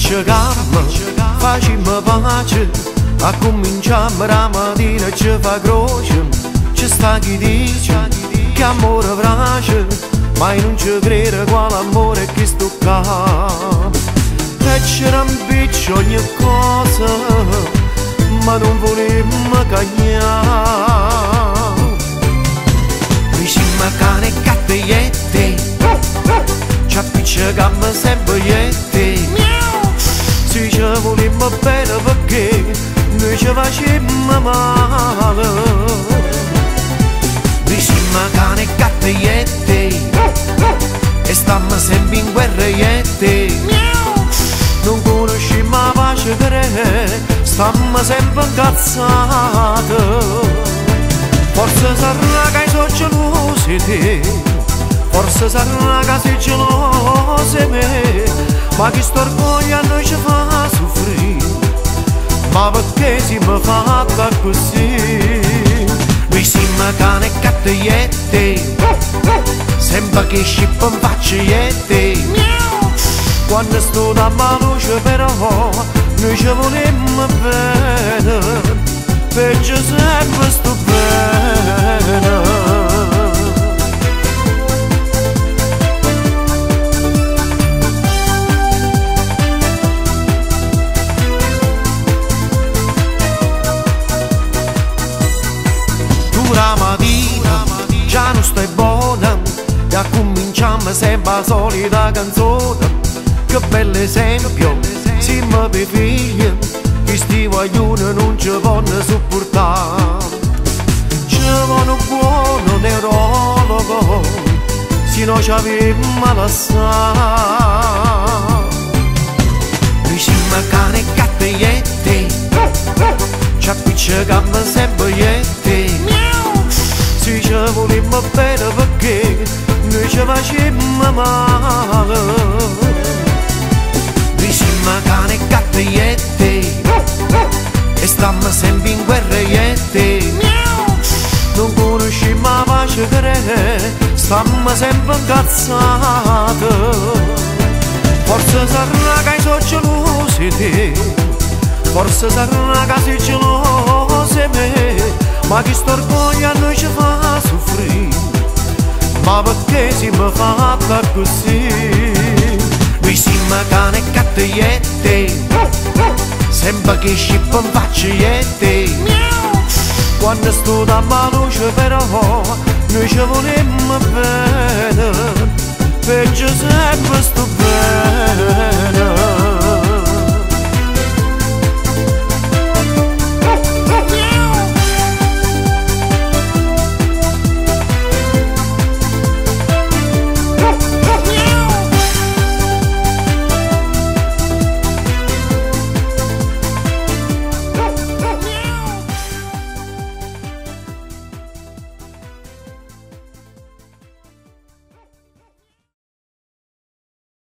appicciacammo, facimmo pace, a cominciamo la mattina ci fa croce, ci sta chi dice che amore piace, ma io non ci credo quale amore che sto qua. E c'era un piccio ogni cosa, ma non volemmo cagnare. Vicino a cane e catteiette, ci appicciacammo sempre iette. Se ci volemmo bene perché noi ci facemmo male. Vicino a cane e catteiette, e stammo sempre in guerra iette. Non conoscemmo la pace che stammo sempre incazzate. Forse sarà che sono gelosi te, forse sarà che sei gelosi me, ma che sto orgoglio a noi ci fa soffrire, ma perché siamo fatta così? Noi siamo cane e catteiette, sempre che scippa in faccia iette. Quando sto da maluce però noi ci volemmo bene, peggio sempre sto bene. Tu la mattina già non stai buona e cominciamo sempre la solita canzone. Che bell'esempio, siamo per figli, questi guaglioni non ci possono sopportare. Ci vuole un buono neurologo, se no ci avevamo lasciato. Noi siamo cane e catteiette, ci appicciacammo sempre iette. Se ci volemmo bene perché noi ci facemmo male. Siamo cane e catteiette, e stammo sempre in guerra iette. Non conoscemmo la pace che stammo sempre incazzate. Forse sarà che sono gelosi te, forse sarà che sei gelosi me, ma che sto orgoglio a noi ci fa soffrire, ma perché siamo fatta così? Noi siamo cane e catteiette, sempre che scippa in faccia iette. Quando sto da maluce però noi ci volemmo bene, peggio sempre sto bene.